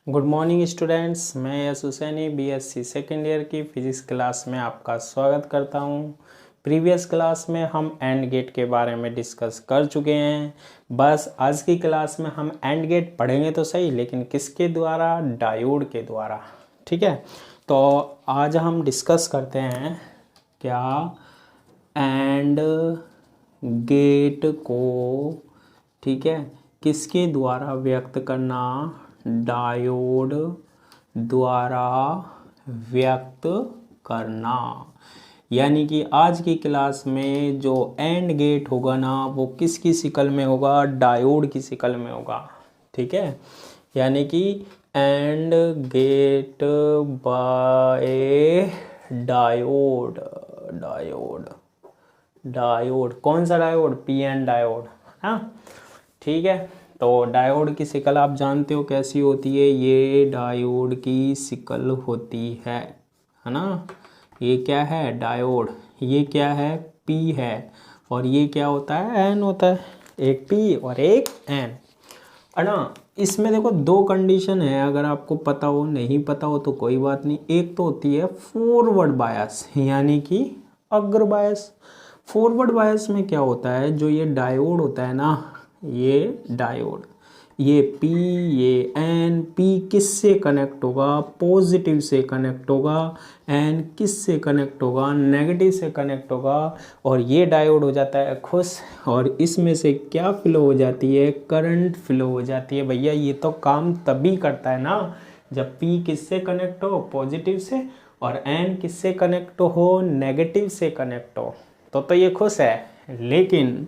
Good morning students, मैं यश Husaini BSc second year की physics class में आपका स्वागत करता हूं। प्रीवियस क्लास में हम एंड गेट के बारे में डिस्कस कर चुके हैं। बस आज की क्लास में हम एंड गेट पढ़ेंगे तो सही, लेकिन किसके द्वारा? डायोड के द्वारा। ठीक है, तो आज हम डिस्कस करते हैं क्या एंड गेट को, ठीक है, किसके द्वारा व्यक्त करना? डायोड द्वारा व्यक्त करना। यानी कि आज की क्लास में जो एंड गेट होगा ना, वो किसकी शक्ल में होगा? डायोड की शक्ल में होगा। ठीक है, यानी कि and gate by diode. Diode diode कौन सा डायोड? PN diode. हाँ, ठीक है। तो डायोड की शक्ल आप जानते हो कैसी होती है? ये डायोड की शक्ल होती है ना। ये क्या है? डायोड। ये क्या है? पी है। और ये क्या होता है? एन होता है। एक पी और एक एन, है ना। इसमें देखो दो कंडीशन है, अगर आपको पता हो, नहीं पता हो तो कोई बात नहीं। एक तो होती है फॉरवर्ड बायस, यानी कि अग्र बायस। फॉरवर्ड बायस में क्या होता है? जो ये डायोड होता है ना, ये डायोड, ये पी, ये एन। पी किससे कनेक्ट होगा? पॉजिटिव से कनेक्ट होगा। एन किससे कनेक्ट होगा? नेगेटिव से कनेक्ट होगा। और ये डायोड हो जाता है खुश, और इसमें से क्या फ्लो हो जाती है? करंट फ्लो हो जाती है। भैया ये तो काम तभी करता है ना जब पी किससे कनेक्ट हो? पॉजिटिव से। और एन किससे कनेक्ट हो? नेगेटिव से कनेक्ट हो। तो ये खुश है। लेकिन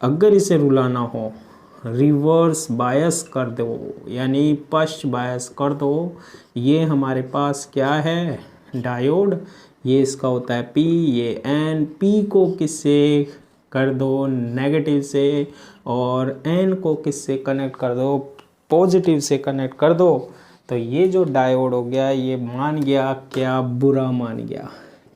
अगर इसे रुलाना हो, रिवर्स बायस कर दो, यानी पश्च बायस कर दो, ये हमारे पास क्या है? डायोड। ये इसका होता है पी, ये एन। पी को किससे कर दो? नेगेटिव से। और एन को किससे कनेक्ट कर दो? पॉजिटिव से कनेक्ट कर दो। तो ये जो डायोड हो गया, ये मान गया क्या? बुरा मान गया।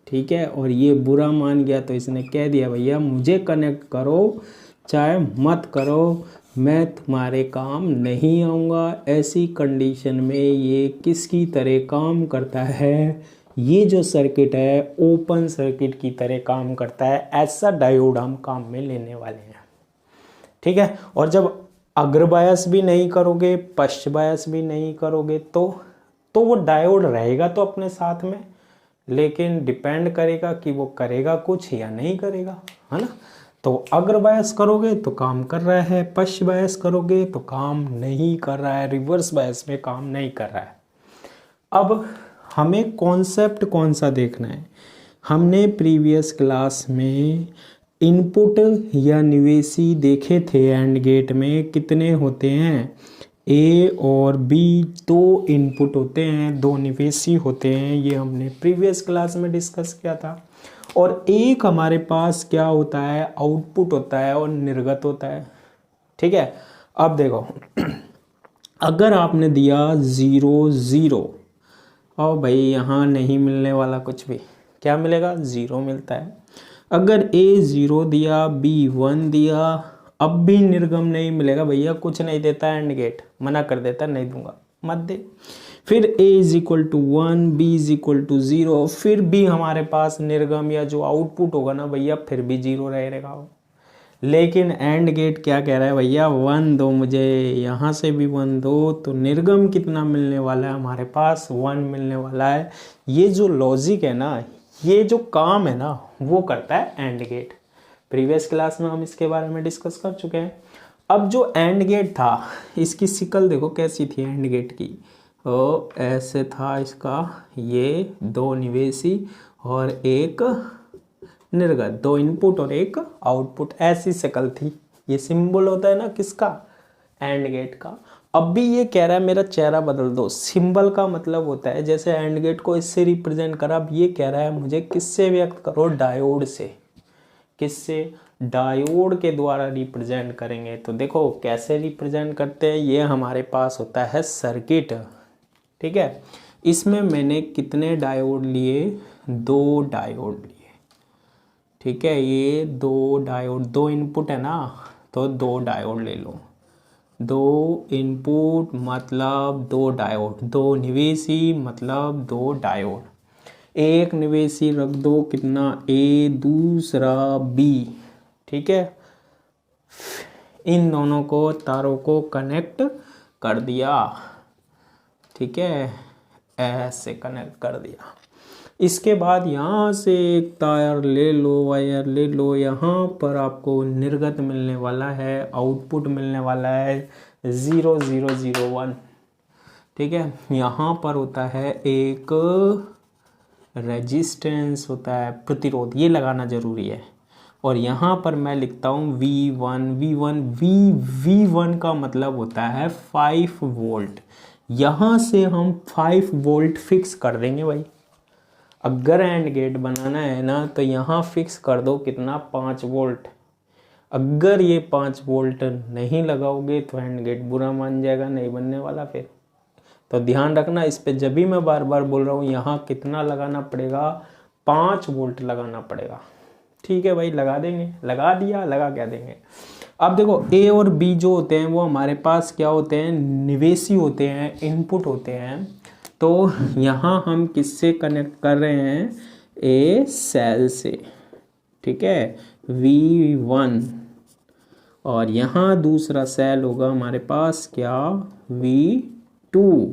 ठीक है, और ये बुरा मान गया तो इसने कह दिया भैया मुझे कनेक्ट करो चाहे मत करो, मैं तुम्हारे काम नहीं आऊँगा। ऐसी कंडीशन में ये किसकी तरह काम करता है? ये जो सर्किट है ओपन सर्किट की तरह काम करता है। ऐसा डायोड हम काम में लेने वाले हैं। ठीक है, और जब अग्र बायस भी नहीं करोगे, पश्च बायस भी नहीं करोगे, तो वो डायोड रहेगा तो अपने साथ में, लेकिन डिपेंड करेगा कि वो करेगा कुछ या नहीं करेगा, है ना। तो अग्र बायस करोगे तो काम कर रहा है, पश्च बायस करोगे तो काम नहीं कर रहा है, रिवर्स बायस में काम नहीं कर रहा है। अब हमें कॉन्सेप्ट कौन सा देखना है? हमने प्रीवियस क्लास में इनपुट या निवेशी देखे थे। एंड गेट में कितने होते हैं? ए और बी, दो इनपुट होते हैं, दो निवेशी होते हैं। ये हमने प्रीवियस क्लास में डिस्कस किया था। और एक हमारे पास क्या होता है? आउटपुट होता है और निर्गत होता है। ठीक है, अब देखो अगर आपने दिया 0 0, और भाई यहाँ नहीं मिलने वाला कुछ भी, क्या मिलेगा? 0 मिलता है। अगर ए 0 दिया, बी 1 दिया, अब भी निर्गम नहीं मिलेगा। भैया कुछ नहीं देता एंड गेट, मना कर देता, नहीं दूंगा, मत दे। फिर a is equal to 1, B is equal to 0, फिर भी हमारे पास निर्गम या जो आउटपुट होगा ना भैया, फिर भी 0 रहेगा। लेकिन एंड गेट क्या कह रहा है? भैया 1 दो मुझे, यहाँ से भी 1 दो, तो निर्गम कितना मिलने वाला है? हमारे पास 1 मिलने वाला है। ये जो लॉजिक है ना, ये जो काम है ना, वो करता है एंड गेट। प्रीवियस क्लास में हम इसके बारे में डिस्कस कर चुके हैं। अब जो एंड गेट था, इसकी शक्ल देखो कैसी थी एंड गेट की। तो ऐसे था इसका, ये दो निवेशी और एक निर्गत, दो इनपुट और एक आउटपुट, ऐसी शक्ल थी। ये सिंबल होता है ना किसका? एंड गेट का। अब भी ये कह रहा है मेरा चेहरा बदल दो। सिंबल का मतलब होता है, जैसे एंड गेट को इससे रिप्रेजेंट करा, अब ये कह रहा है मुझे किससे व्यक्त करो? डायोड से। किससे? डायोड के द्वारा रिप्रेजेंट करेंगे। तो देखो कैसे रिप्रेजेंट करते हैं। ये हमारे पास होता है सर्किट। ठीक है, इसमें मैंने कितने डायोड लिए? 2 डायोड लिए। ठीक है, ये 2 डायोड, 2 इनपुट है ना, तो 2 डायोड ले लो। दो इनपुट मतलब दो डायोड, दो निवेशी मतलब दो डायोड। एक निवेशी रख दो कितना ए, दूसरा बी, ठीक है। इन दोनों को तारों को कनेक्ट कर दिया, ठीक है, ऐसे कनेक्ट कर दिया। इसके बाद यहाँ से एक तार ले लो, वायर ले लो, यहाँ पर आपको निर्गत मिलने वाला है, आउटपुट मिलने वाला है 0 0 0 1, ठीक है। यहाँ पर होता है एक रेजिस्टेंस, होता है प्रतिरोध, ये लगाना जरूरी है। और यहाँ पर मैं लिखता हूँ V1 V1 V1 का मतलब होता है 5 वोल्ट। यहाँ से हम 5 वोल्ट फिक्स कर देंगे भाई। अगर एंड गेट बनाना है ना तो यहाँ फिक्स कर दो कितना, 5 वोल्ट। अगर ये 5 वोल्ट नहीं लगाओगे तो एंड गेट बुरा मान जाएगा, नहीं बनने वाला फिर। तो ध्यान रखना इस पे, जब भी मैं बार बार बोल रहा हूँ यहाँ कितना लगाना पड़ेगा, 5 वोल्ट लगाना पड़ेगा, ठीक है भाई। लगा देंगे, लगा दिया, लगा क्या देंगे। अब देखो ए और बी जो होते हैं वो हमारे पास क्या होते हैं, निवेशी होते हैं, इनपुट होते हैं। तो यहाँ हम किससे कनेक्ट कर रहे हैं, ए सेल से, ठीक है, V1। और यहाँ दूसरा सेल होगा हमारे पास क्या, V2।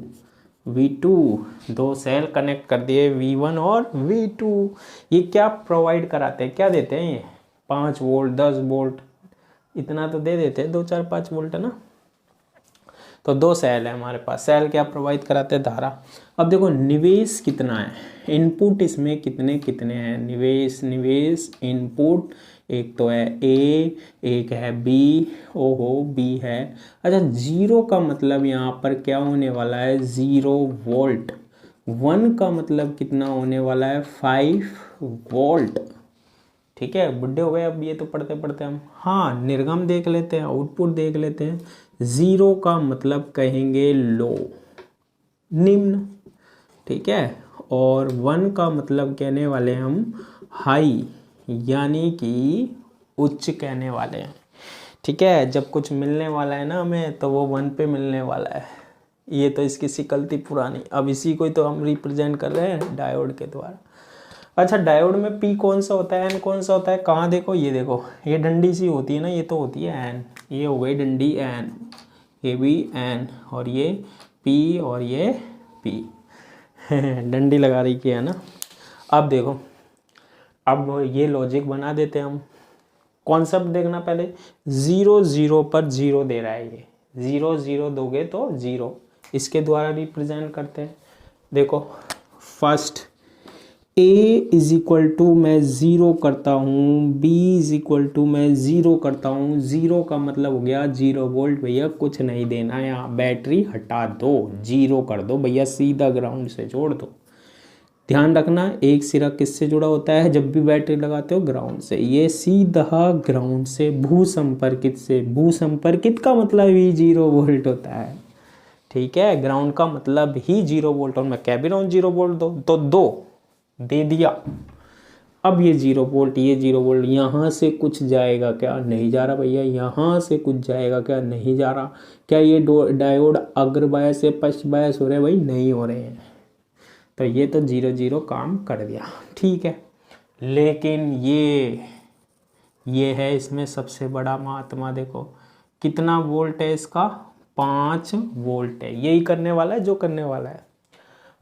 दो सेल कनेक्ट कर दिए, V1 और V2। ये क्या प्रोवाइड कराते हैं, क्या देते हैं ये, 5 वोल्ट 10 वोल्ट इतना तो दे देते हैं, 2 4 5 वोल्ट है ना। तो दो सेल है हमारे पास, सेल क्या प्रोवाइड कराते हैं, धारा। अब देखो निवेश कितना है, इनपुट इसमें कितने कितने हैं, निवेश इनपुट, एक तो है ए, एक है बी, ओहो बी है। अच्छा 0 का मतलब यहाँ पर क्या होने वाला है, 0 वोल्ट। 1 का मतलब कितना होने वाला है, 5 वोल्ट, ठीक है। बुढ़े हो गए अब ये तो पढ़ते पढ़ते हम। हाँ निर्गम देख लेते हैं, आउटपुट देख लेते हैं। 0 का मतलब कहेंगे लो, निम्न, ठीक है। और 1 का मतलब कहने वाले हम हाई, यानी कि उच्च कहने वाले हैं, ठीक है। जब कुछ मिलने वाला है ना हमें तो वो 1 पे मिलने वाला है। ये तो इसकी शिकल थी पुरानी, अब इसी को तो हम रिप्रेजेंट कर रहे हैं डायोड के द्वारा। अच्छा डायोड में P कौन सा होता है, N कौन सा होता है, कहाँ देखो, ये देखो ये डंडी सी होती है ना, ये तो होती है N, ये हो गई डंडी N, ये भी N, और ये P और ये P डंडी लगा रही की है ना। अब देखो, अब ये लॉजिक बना देते हैं हम। कॉन्सेप्ट देखना पहले, 0 0 पर 0 दे रहा है, ये 0 0 दोगे तो 0, इसके द्वारा रिप्रेजेंट करते हैं। देखो first A is equal to मैं 0 करता हूँ, B इज इक्वल टू मैं 0 करता हूँ। 0 का मतलब हो गया 0 वोल्ट, भैया कुछ नहीं देना, यहाँ बैटरी हटा दो, 0 कर दो भैया, सीधा ग्राउंड से जोड़ दो। ध्यान रखना एक सिरा किससे जुड़ा होता है, जब भी बैटरी लगाते हो ग्राउंड से, ये सीधा ग्राउंड से, भू संपर्कित से। भू संपर्कित का मतलब ही 0 वोल्ट होता है, ठीक है। ग्राउंड का मतलब ही 0 वोल्ट, और मैं कह भी रहा हूँ 0 वोल्ट दो, तो 2 दे दिया। अब ये 0 वोल्ट, ये 0 वोल्ट, यहाँ से कुछ जाएगा क्या, नहीं जा रहा भैया। यहाँ से कुछ जाएगा क्या, नहीं जा रहा। क्या ये डायोड अग्र बायस से पश्च बायस हो रहे हैं, भाई नहीं हो रहे हैं। तो ये तो 0 0 काम कर दिया, ठीक है। लेकिन ये है इसमें सबसे बड़ा महात्मा, देखो कितना वोल्ट है इसका, 5 वोल्ट है। यही करने वाला है जो करने वाला है।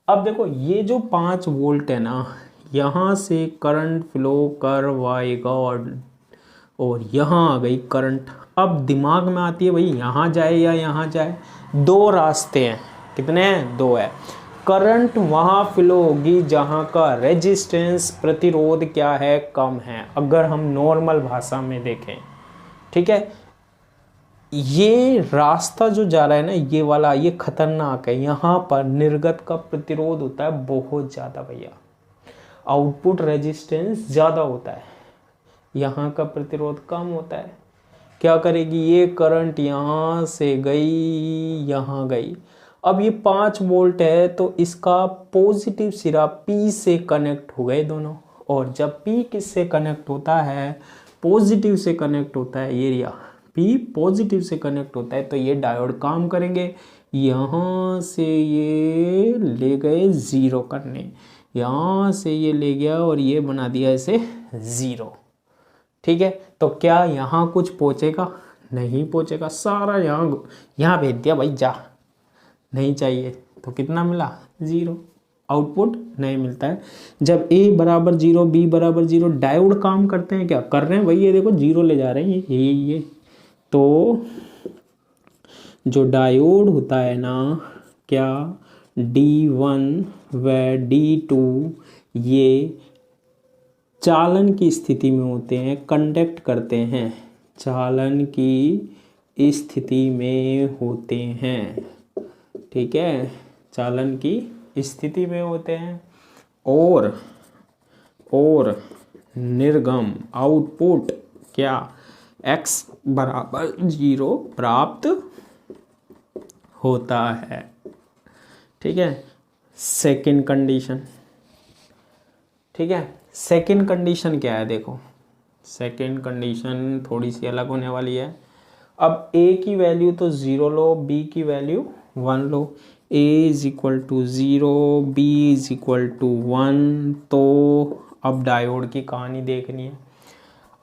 अब देखो ये जो 5 वोल्ट है ना, यहाँ से करंट फ्लो करवाएगा, और यहाँ आ गई करंट। अब दिमाग में आती है भाई यहाँ जाए या यहाँ जाए, 2 रास्ते हैं। कितने हैं, 2 है। करंट वहाँ फ्लो होगी जहाँ का रेजिस्टेंस, प्रतिरोध क्या है, कम है, अगर हम नॉर्मल भाषा में देखें, ठीक है। ये रास्ता जो जा रहा है ना, ये वाला, ये खतरनाक है। यहाँ पर निर्गत का प्रतिरोध होता है बहुत ज़्यादा भैया, आउटपुट रेजिस्टेंस ज़्यादा होता है, यहाँ का प्रतिरोध कम होता है। क्या करेगी ये करंट, यहाँ से गई, यहाँ गई। अब ये 5 वोल्ट है तो इसका पॉजिटिव सिरा P से कनेक्ट हो गए दोनों, और जब P किससे कनेक्ट होता है, पॉजिटिव से कनेक्ट होता है, एरिया भी पॉजिटिव से कनेक्ट होता है तो ये डायोड काम करेंगे। यहाँ से ये ले गए ज़ीरो करने, यहाँ से ये ले गया और ये बना दिया इसे ज़ीरो। ठीक है, तो क्या यहाँ कुछ पहुँचेगा? नहीं पहुँचेगा, सारा यहाँ भेज दिया भाई, जा, नहीं चाहिए। तो कितना मिला? ज़ीरो, आउटपुट नहीं मिलता है। जब A बराबर 0 B बराबर 0 डायोड काम करते हैं, क्या कर रहे हैं भाई? ये देखो 0 ले जा रहे हैं ये। तो जो डायोड होता है ना, क्या D1 व D2 ये चालन की स्थिति में होते हैं, कंडक्ट करते हैं, चालन की स्थिति में होते हैं। ठीक है, चालन की स्थिति में होते हैं और निर्गम आउटपुट क्या x बराबर 0 प्राप्त होता है। ठीक है, सेकंड कंडीशन। ठीक है, सेकंड कंडीशन क्या है? देखो, सेकंड कंडीशन थोड़ी सी अलग होने वाली है। अब A की वैल्यू तो 0 लो, B की वैल्यू 1 लो। A is equal to 0, B is equal to 1। तो अब डायोड की कहानी देखनी है।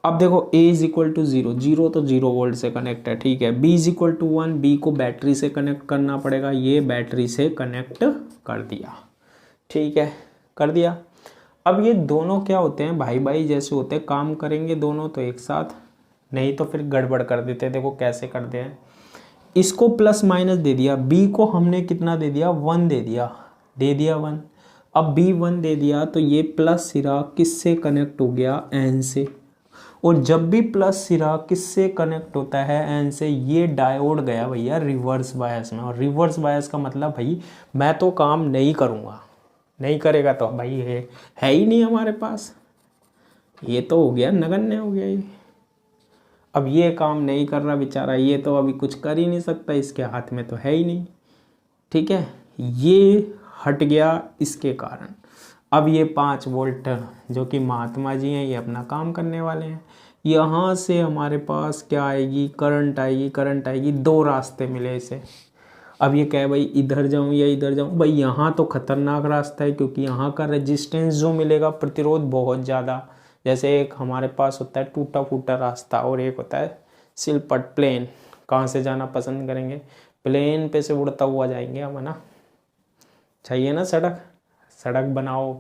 अब देखो A इज इक्वल टू 0 तो 0 वोल्ट से कनेक्ट है। ठीक है, B is equal to 1, B को बैटरी से कनेक्ट करना पड़ेगा, ये बैटरी से कनेक्ट कर दिया। ठीक है, कर दिया। अब ये दोनों क्या होते हैं? भाई भाई जैसे होते हैं, काम करेंगे दोनों तो एक साथ, नहीं तो फिर गड़बड़ कर देते हैं। देखो कैसे करते हैं, इसको प्लस माइनस दे दिया, B को हमने कितना दे दिया? 1 दे दिया 1। अब B 1 दे दिया तो ये प्लस सिरा किससे कनेक्ट हो गया? N से। और जब भी प्लस सिरा किससे कनेक्ट होता है? N से। ये डायोड गया भैया रिवर्स बायस में, और रिवर्स बायस का मतलब भाई मैं तो काम नहीं करूँगा, नहीं करेगा तो भाई है ही नहीं हमारे पास, ये तो हो गया नगण्य हो गया ये। अब ये काम नहीं कर रहा बेचारा, ये तो अभी कुछ कर ही नहीं सकता, इसके हाथ में तो है ही नहीं। ठीक है, ये हट गया इसके कारण। अब ये 5 वोल्ट जो कि महात्मा जी हैं, ये अपना काम करने वाले हैं। यहाँ से हमारे पास क्या आएगी? करंट आएगी। करंट आएगी, 2 रास्ते मिले इसे। अब ये कहे भाई इधर जाऊँ या इधर जाऊँ, भाई यहाँ तो खतरनाक रास्ता है, क्योंकि यहाँ का रेजिस्टेंस जो मिलेगा, प्रतिरोध बहुत ज़्यादा। जैसे एक हमारे पास होता है टूटा फूटा रास्ता, और एक होता है सिलपट प्लेन। कहाँ से जाना पसंद करेंगे? प्लेन पे से उड़ता हुआ जाएंगे हम, है ना। चाहिए ना सड़क बनाओ,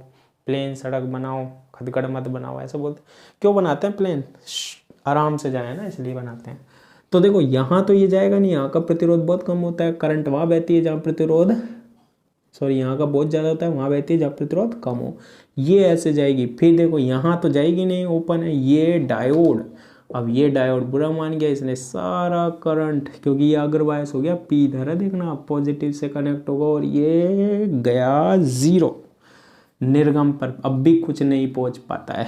प्लेन सड़क बनाओ, खदगड़ मत बनाओ, ऐसा बोलते। क्यों बनाते हैं प्लेन? आराम से जाए ना, इसलिए बनाते हैं। तो देखो यहाँ तो ये जाएगा नहीं, यहाँ का प्रतिरोध बहुत कम होता है, करंट वहाँ बहती है जहाँ प्रतिरोध, सॉरी यहाँ का बहुत ज़्यादा होता है, वहाँ बहती है जहाँ प्रतिरोध कम हो। ये ऐसे जाएगी, फिर देखो यहाँ तो जाएगी नहीं, ओपन है ये डायोड। अब ये डायोड बुरा मान गया, इसने सारा करंट, क्योंकि ये अगर बायस हो गया, पी इधर है देखना, पॉजिटिव से कनेक्ट होगा, और ये गया 0 निर्गम पर। अब भी कुछ नहीं पहुँच पाता है।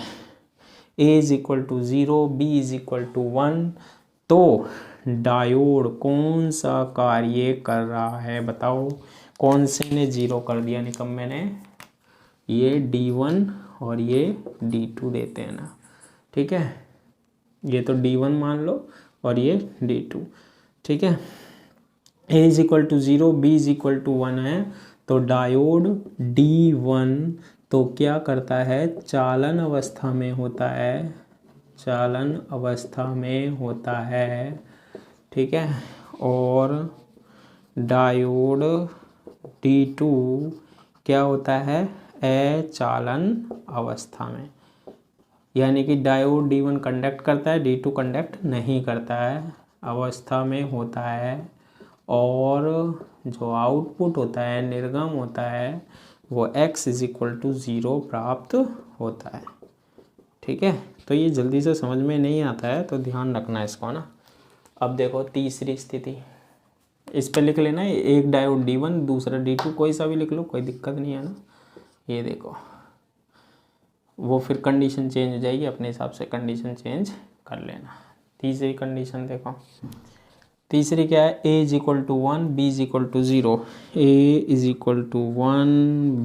A is equal to 0, B is equal to 1। तो डायोड कौन सा कार्य कर रहा है बताओ? कौन से ने 0 कर दिया निकम्मे ने? ये D1 और ये D2 देते हैं ना। ठीक है, ये तो D1 मान लो और ये D2। ठीक है, A is equal to 0, B is equal to 1 है, तो डायोड D1 तो क्या करता है? चालन अवस्था में होता है, चालन अवस्था में होता है। ठीक है, और डायोड D2 क्या होता है? अचालन अवस्था में। यानी कि डायोड D1 कंडक्ट करता है, D2 कंडक्ट नहीं करता है, अवस्था में होता है। और जो आउटपुट होता है, निर्गम होता है, वो x इज इक्वल टू 0 प्राप्त होता है। ठीक है, तो ये जल्दी से समझ में नहीं आता है, तो ध्यान रखना इसको ना। अब देखो तीसरी स्थिति, इस पे लिख लेना, एक डायोड D1 दूसरा D2, कोई सा भी लिख लो, कोई दिक्कत नहीं है ना। ये देखो, वो फिर कंडीशन चेंज हो जाएगी, अपने हिसाब से कंडीशन चेंज कर लेना। तीसरी कंडीशन देखो, तीसरी क्या है? A is equal to 1, B is equal to 0। A is equal to 1,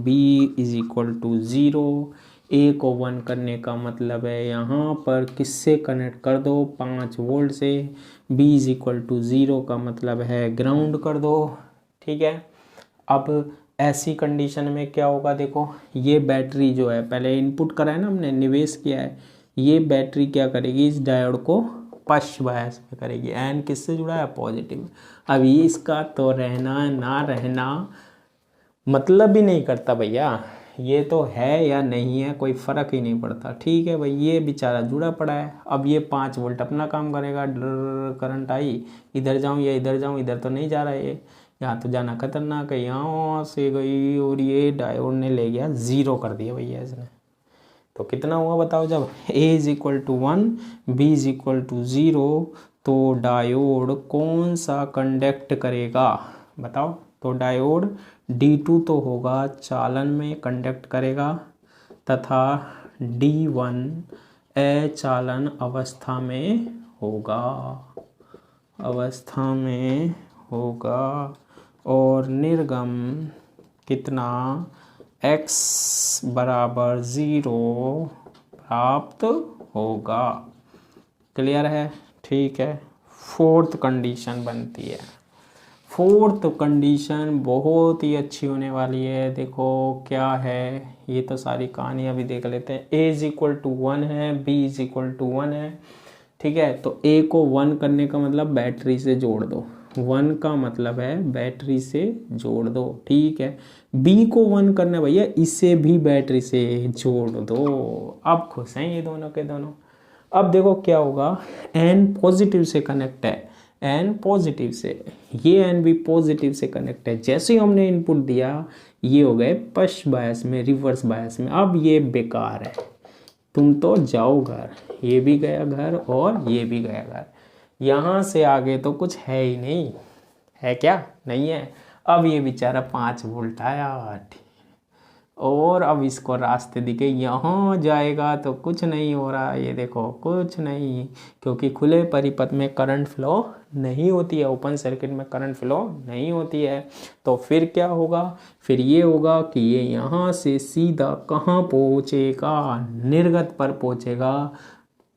B is equal to 0, A को 1 करने का मतलब है यहाँ पर किससे कनेक्ट कर दो, 5 वोल्ट से। बी इज इक्वल टू 0 का मतलब है ग्राउंड कर दो, ठीक है। अब ऐसी कंडीशन में क्या होगा, देखो ये बैटरी जो है, पहले इनपुट करा है ना हमने, निवेश किया है, ये बैटरी क्या करेगी, इस डायोड को पश्च बायस में करेगी। एन किससे जुड़ा है, पॉजिटिव। अब ये इसका तो रहना ना रहना मतलब ही नहीं करता भैया, ये तो है या नहीं है कोई फ़र्क ही नहीं पड़ता, ठीक है भाई। ये बेचारा जुड़ा पड़ा है, अब ये 5 वोल्ट अपना काम करेगा, डर करंट आई, इधर जाऊं या इधर जाऊं, इधर तो नहीं जा रहा है, ये यहाँ तो जाना खतरनाक है, यहाँ से गई और ये डायोड ने ले गया 0 कर दिया भैया इसने। तो कितना हुआ बताओ, जब A is equal to 1 B is equal to 0 तो डायोड कौन सा कंडक्ट करेगा बताओ। तो डायोड D2 तो होगा चालन में कंडक्ट करेगा, तथा D1 अचालन अवस्था में होगा, अवस्था में होगा। और निर्गम कितना, x बराबर 0 प्राप्त होगा। क्लियर है, ठीक है। फोर्थ कंडीशन बनती है, फोर्थ कंडीशन बहुत ही अच्छी होने वाली है। देखो क्या है, ये तो सारी कहानी अभी देख लेते हैं। a इज इक्वल टू 1 है, b इज इक्वल टू 1 है, ठीक है। तो a को 1 करने का मतलब बैटरी से जोड़ दो, 1 का मतलब है बैटरी से जोड़ दो, ठीक है। b को 1 करना है भैया, इसे भी बैटरी से जोड़ दो। अब खुश हैं ये दोनों के दोनों। अब देखो क्या होगा, n पॉजिटिव से कनेक्ट है, n पॉजिटिव से, ये n भी पॉजिटिव से कनेक्ट है। जैसे ही हमने इनपुट दिया ये हो गए पश्च बायस में, रिवर्स बायस में। अब ये बेकार है, तुम तो जाओ घर, ये भी गया घर और ये भी गया घर, यहाँ से आगे तो कुछ है ही नहीं, है क्या, नहीं है। अब ये बेचारा 5 वोल्ट आया और अब इसको रास्ते दिखे, यहाँ जाएगा तो कुछ नहीं हो रहा, ये देखो कुछ नहीं, क्योंकि खुले परिपथ में करंट फ्लो नहीं होती है, ओपन सर्किट में करंट फ्लो नहीं होती है। तो फिर क्या होगा, फिर ये होगा कि ये यहाँ से सीधा कहाँ पहुँचेगा, निर्गत पर पहुँचेगा।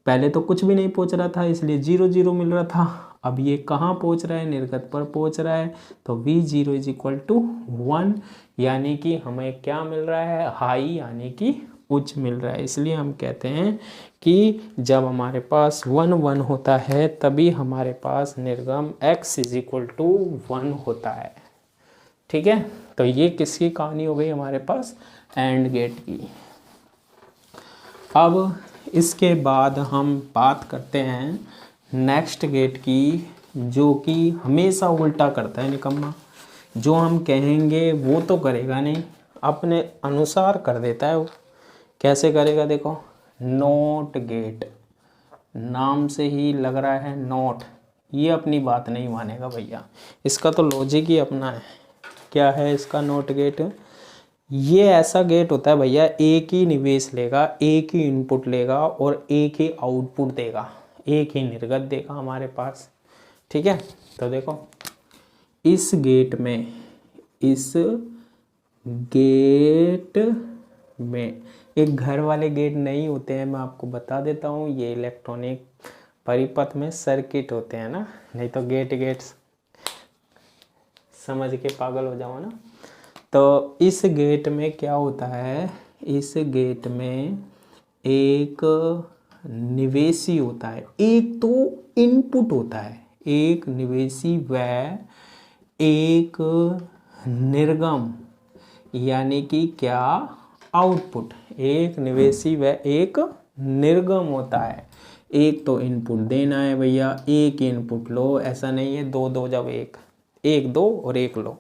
पहले तो कुछ भी नहीं पहुँच रहा था इसलिए 0 0 मिल रहा था, अब ये कहाँ पहुँच रहा है, निर्गत पर पहुँच रहा है। तो V0 इज इक्वल टू 1, यानी कि हमें क्या मिल रहा है, हाई यानी कि उच्च मिल रहा है। इसलिए हम कहते हैं कि जब हमारे पास 1 1 होता है तभी हमारे पास निर्गम x इज इक्वल टू 1 होता है, ठीक है। तो ये किसकी कहानी हो गई हमारे पास, एंड गेट की। अब इसके बाद हम बात करते हैं नेक्स्ट गेट की, जो कि हमेशा उल्टा करता है निकम्मा। जो हम कहेंगे वो तो करेगा नहीं, अपने अनुसार कर देता है वो। कैसे करेगा, देखो नॉट गेट, नाम से ही लग रहा है नॉट, ये अपनी बात नहीं मानेगा भैया, इसका तो लॉजिक ही अपना है। क्या है इसका नॉट गेट, ये ऐसा गेट होता है भैया, एक ही निवेश लेगा, एक ही इनपुट लेगा और एक ही आउटपुट देगा, एक ही निर्गत देगा हमारे पास, ठीक है। तो देखो इस गेट में, इस गेट में एक घर वाले गेट नहीं होते हैं, मैं आपको बता देता हूँ, ये इलेक्ट्रॉनिक परिपथ में सर्किट होते हैं ना, नहीं तो गेट समझ के पागल हो जाओ ना। तो इस गेट में क्या होता है, इस गेट में एक निवेशी होता है, एक तो इनपुट होता है, एक निवेशी व एक निर्गम, यानी कि क्या, आउटपुट। एक निवेशी व एक निर्गम होता है। एक तो इनपुट देना है भैया, एक इनपुट लो, ऐसा नहीं है 2 2 जब एक, 1 2 और 1 लो,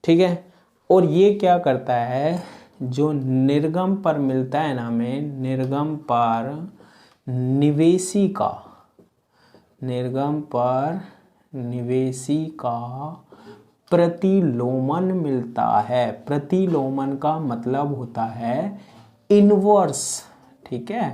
ठीक है। और ये क्या करता है, जो निर्गम पर मिलता है ना हमें, निर्गम पर निवेशी का, निर्गम पर निवेशी का प्रतिलोमन मिलता है। प्रतिलोमन का मतलब होता है इनवर्स, ठीक है।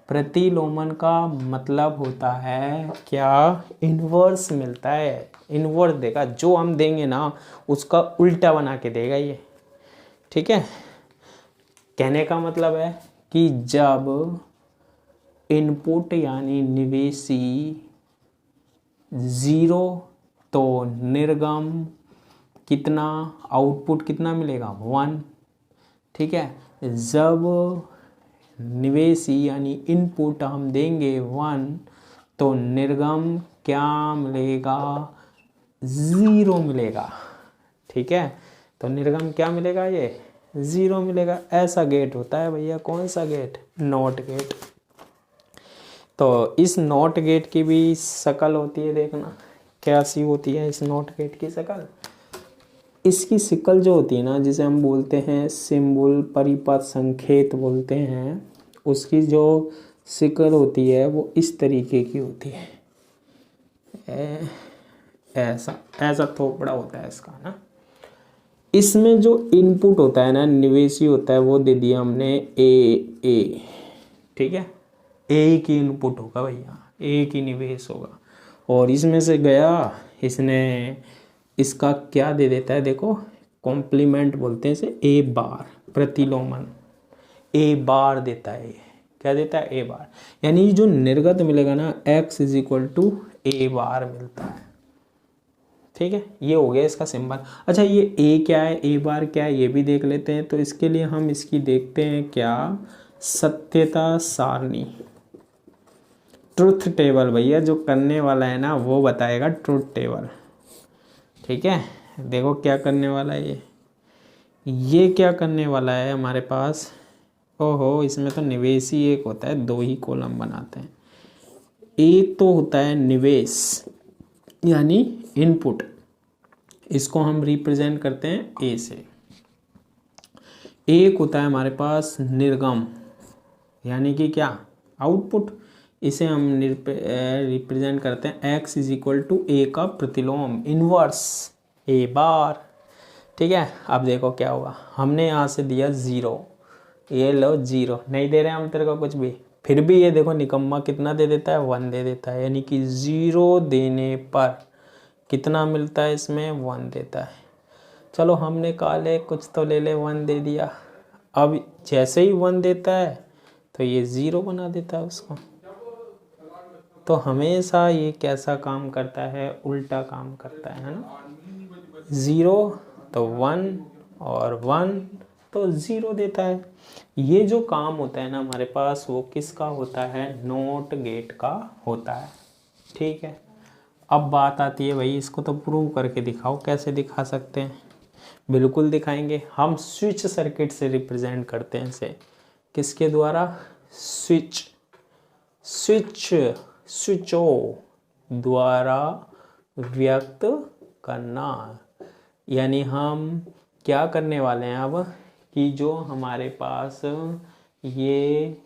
प्रतिलोमन का मतलब होता है क्या, इनवर्स मिलता है, इनवर्स देगा, जो हम देंगे ना उसका उल्टा बना के देगा ये, ठीक है। कहने का मतलब है कि जब इनपुट यानी निवेशी 0 तो निर्गम कितना, आउटपुट कितना मिलेगा 1। ठीक है, जब निवेशी यानी इनपुट हम देंगे 1 तो निर्गम क्या मिलेगा 0 मिलेगा। ठीक है, तो निर्गम क्या मिलेगा, ये 0 मिलेगा। ऐसा गेट होता है भैया, कौन सा गेट, नॉट गेट। तो इस नॉट गेट की भी शक्ल होती है, देखना कैसी होती है इस नॉट गेट की शक्ल। इसकी शक्ल जो होती है ना, जिसे हम बोलते हैं सिंबल, परिपथ, संकेत बोलते हैं, उसकी जो शक्ल होती है वो इस तरीके की होती है। ऐसा ऐसा थोपड़ा होता है इसका ना। इसमें जो इनपुट होता है ना, निवेशी होता है, वो दे दिया हमने ए। ठीक है, एक ही इनपुट होगा भैया, एक ही निवेश होगा। और इसमें से गया, इसने इसका क्या दे देता है, देखो कॉम्प्लीमेंट बोलते हैं इसे, ए बार, प्रतिलोमन ए बार देता है। क्या देता है, ए बार। यानी जो निर्गत मिलेगा ना, x = ए बार मिलता है। ठीक है, ये हो गया इसका सिंबल। अच्छा, ये ए क्या है, ए बार क्या है, ये भी देख लेते हैं। तो इसके लिए हम इसकी देखते हैं क्या, सत्यता सारणी, ट्रुथ टेबल। भैया जो करने वाला है ना वो बताएगा ट्रुथ टेबल। ठीक है, देखो क्या करने वाला है ये क्या करने वाला है हमारे पास। ओहो, इसमें तो निवेशी एक होता है, 2 ही कॉलम बनाते हैं। एक तो होता है निवेश यानी इनपुट, इसको हम रिप्रेजेंट करते हैं ए से। एक होता है हमारे पास निर्गम यानी कि क्या, आउटपुट, इसे हम रिप्रेजेंट करते हैं x = a का प्रतिलोम, इनवर्स, ए बार। ठीक है, अब देखो क्या होगा, हमने यहाँ से दिया 0, ये लो 0, नहीं दे रहे हम तेरे को कुछ भी, फिर भी ये देखो निकम्मा कितना दे देता है, 1 दे देता है। यानी कि 0 देने पर कितना मिलता है, इसमें 1 देता है। चलो हमने कहा ले कुछ तो ले ले, 1 दे दिया। अब जैसे ही 1 देता है तो ये 0 बना देता है उसको। तो हमेशा ये कैसा काम करता है, उल्टा काम करता है ना। 0 तो 1 और 1 तो 0 देता है। ये जो काम होता है ना हमारे पास, वो किसका होता है, नॉट गेट का होता है। ठीक है, अब बात आती है भाई, इसको तो प्रूव करके दिखाओ। कैसे दिखा सकते हैं, बिल्कुल दिखाएंगे। हम स्विच सर्किट से रिप्रेजेंट करते हैं इसे, किसके द्वारा, स्विचों द्वारा व्यक्त करना। यानी हम क्या करने वाले हैं अब, कि जो हमारे पास ये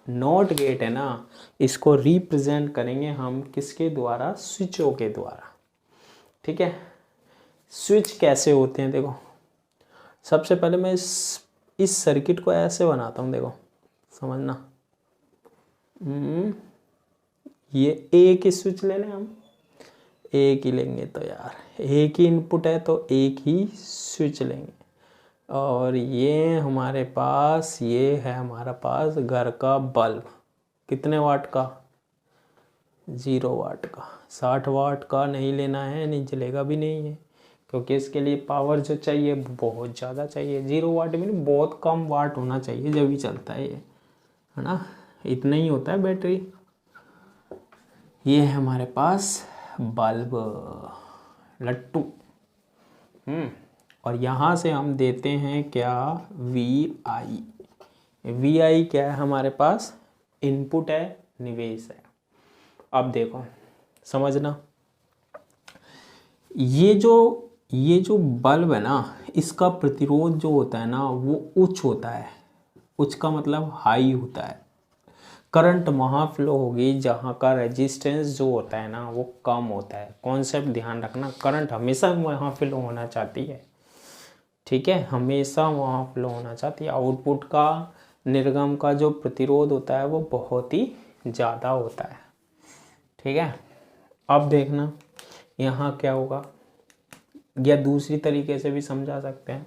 नॉट गेट है ना, इसको रिप्रेजेंट करेंगे हम किसके द्वारा, स्विचों के द्वारा। ठीक है, स्विच कैसे होते हैं, देखो सबसे पहले मैं इस सर्किट को ऐसे बनाता हूँ, देखो समझना। ये एक ही स्विच ले लें हम, एक ही लेंगे तो यार, एक ही इनपुट है तो एक ही स्विच लेंगे। और ये हमारे पास, ये है हमारा पास घर का बल्ब, कितने वाट का, 0 वाट का। 60 वाट का नहीं लेना है, नहीं चलेगा भी नहीं है, क्योंकि इसके लिए पावर जो चाहिए बहुत ज़्यादा चाहिए। 0 वाट भी नहीं, बहुत कम वाट होना चाहिए जब भी चलता है ये, है ना, इतना ही होता है बैटरी। ये है हमारे पास बल्ब, लट्टू। और यहाँ से हम देते हैं क्या, VI क्या है हमारे पास, इनपुट है, निवेश है। अब देखो समझना, ये जो बल्ब है ना, इसका प्रतिरोध जो होता है ना वो उच्च होता है। उच्च का मतलब हाई होता है। करंट वहाँ फ्लो होगी जहाँ का रेजिस्टेंस जो होता है ना वो कम होता है। कॉन्सेप्ट ध्यान रखना, करंट हमेशा वहाँ फ्लो होना चाहती है। ठीक है, हमेशा वहाँ फ्लो होना चाहती है। आउटपुट का, निर्गम का जो प्रतिरोध होता है वो बहुत ही ज़्यादा होता है। ठीक है, अब देखना यहाँ क्या होगा, या दूसरी तरीके से भी समझा सकते हैं।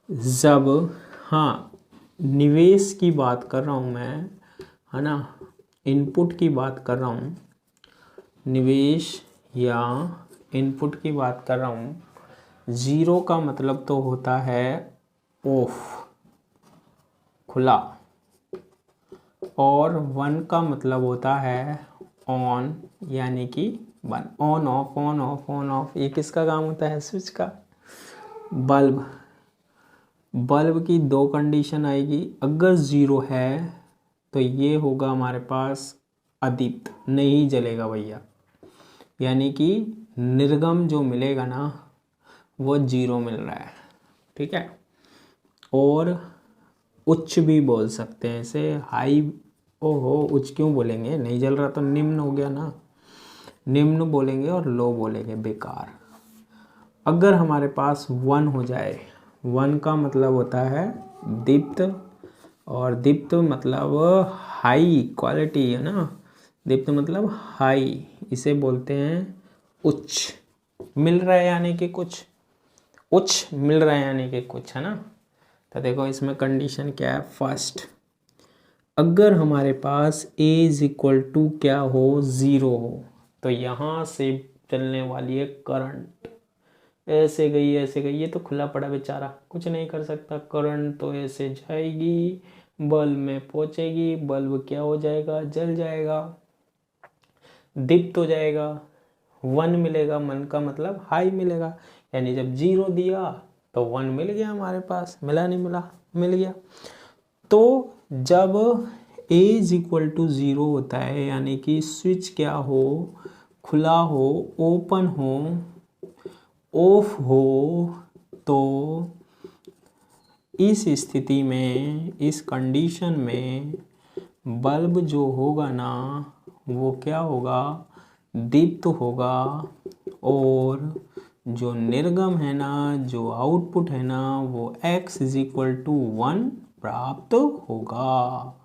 जब, हाँ, निवेश की बात कर रहा हूँ मैं, है ना, इनपुट की बात कर रहा हूँ, निवेश या इनपुट की बात कर रहा हूँ। 0 का मतलब तो होता है ऑफ, खुला, और 1 का मतलब होता है ऑन, यानी कि बंद। On off, on off, on off, ये किसका काम होता है? स्विच का। बल्ब, बल्ब की 2 कंडीशन आएगी। अगर 0 है तो ये होगा हमारे पास अदीप्त, नहीं जलेगा भैया, यानी कि निर्गम जो मिलेगा ना वो 0 मिल रहा है, ठीक है। और उच्च भी बोल सकते हैं इसे, हाई। ओहो, उच्च क्यों बोलेंगे, नहीं जल रहा तो निम्न हो गया ना, निम्न बोलेंगे और लो बोलेंगे, बेकार। अगर हमारे पास 1 हो जाए, 1 का मतलब होता है दीप्त, और दीप्त मतलब हाई क्वालिटी, है ना। दीप्त मतलब हाई, इसे बोलते हैं उच्च। मिल रहा है यानी कि कुछ, उच्च मिल रहा है यानी कि कुछ, है ना। तो देखो इसमें कंडीशन क्या है। फर्स्ट, अगर हमारे पास a इज इक्वल टू क्या हो, 0 हो, तो यहाँ से चलने वाली है करंट, ऐसे गई ऐसे गई, ये तो खुला पड़ा बेचारा, कुछ नहीं कर सकता। करंट तो ऐसे जाएगी, बल्ब में पहुंचेगी, बल्ब क्या हो जाएगा, जल जाएगा, दीप्त हो जाएगा, 1 मिलेगा। 1 का मतलब हाई मिलेगा, यानी जब 0 दिया तो 1 मिल गया हमारे पास, मिला नहीं मिला, मिल गया। तो जब a इज इक्वल टू 0 होता है, यानी कि स्विच क्या हो, खुला हो, ओपन हो, ऑफ हो, तो इस स्थिति में, इस कंडीशन में बल्ब जो होगा ना वो क्या होगा, दीप्त होगा, और जो निर्गम है ना, जो आउटपुट है ना, वो x इज इक्वल टू 1 प्राप्त होगा,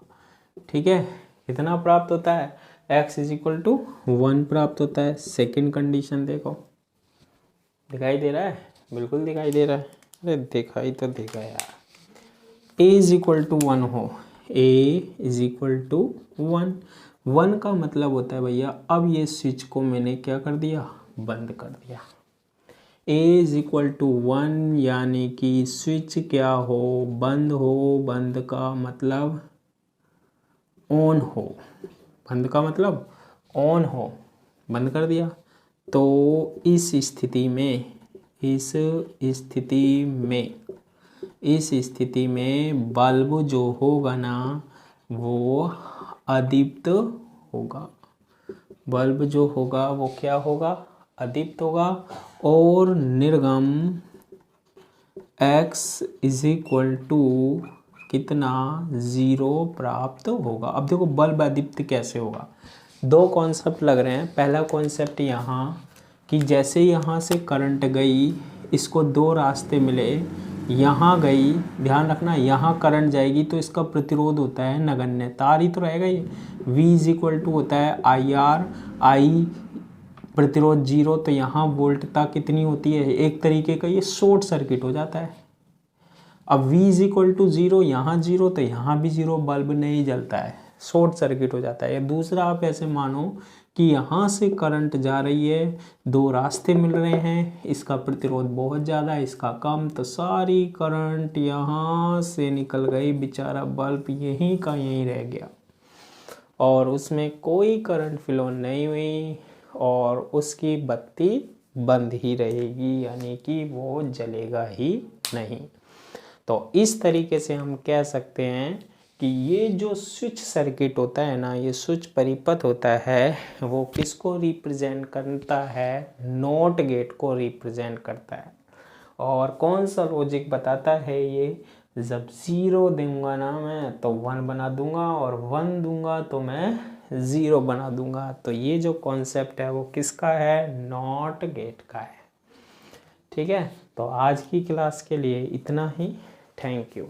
ठीक है। कितना प्राप्त होता है, x इज इक्वल टू 1 प्राप्त होता है। सेकंड कंडीशन देखो, दिखाई दे रहा है, बिल्कुल दिखाई दे रहा है, अरे दिखाई तो देगा यार। a इज इक्वल टू 1 हो, a इज इक्वल टू 1, 1 का मतलब होता है भैया अब ये स्विच को मैंने क्या कर दिया, बंद कर दिया। a इज इक्वल टू 1 यानी कि स्विच क्या हो, बंद हो, बंद का मतलब ऑन हो, बंद का मतलब ऑन हो, बंद कर दिया। तो इस स्थिति में, इस स्थिति में बल्ब जो होगा ना वो अदीप्त होगा, बल्ब जो होगा वो क्या होगा, अदीप्त होगा, और निर्गम x इज इक्वल टू कितना, 0 प्राप्त होगा। अब देखो बल्ब अदीप्त कैसे होगा, 2 कॉन्सेप्ट लग रहे हैं। पहला कॉन्सेप्ट यहाँ कि जैसे यहाँ से करंट गई, इसको 2 रास्ते मिले, यहाँ गई, ध्यान रखना यहाँ करंट जाएगी तो इसका प्रतिरोध होता है नगण्य, तार ही तो रहेगा ये। v इज इक्वल टू होता है IR, I प्रतिरोध 0, तो यहाँ वोल्टता कितनी होती है, एक तरीके का ये शॉर्ट सर्किट हो जाता है। अब v इज इक्वल टू 0, यहाँ 0 तो यहाँ भी 0, बल्ब नहीं जलता है, शॉर्ट सर्किट हो जाता है। या दूसरा आप ऐसे मानो कि यहाँ से करंट जा रही है, 2 रास्ते मिल रहे हैं, इसका प्रतिरोध बहुत ज़्यादा है, इसका कम, तो सारी करंट यहाँ से निकल गई, बेचारा बल्ब यहीं का यहीं रह गया, और उसमें कोई करंट फ्लो नहीं हुई, और उसकी बत्ती बंद ही रहेगी, यानी कि वो जलेगा ही नहीं। तो इस तरीके से हम कह सकते हैं कि ये जो स्विच सर्किट होता है ना, ये स्विच परिपथ होता है, वो किसको रिप्रेजेंट करता है, नॉट गेट को रिप्रेजेंट करता है। और कौन सा लॉजिक बताता है ये, जब 0 दूंगा ना मैं तो 1 बना दूंगा, और 1 दूंगा तो मैं 0 बना दूंगा। तो ये जो कॉन्सेप्ट है वो किसका है, नॉट गेट का है, ठीक है। तो आज की क्लास के लिए इतना ही, थैंक यू।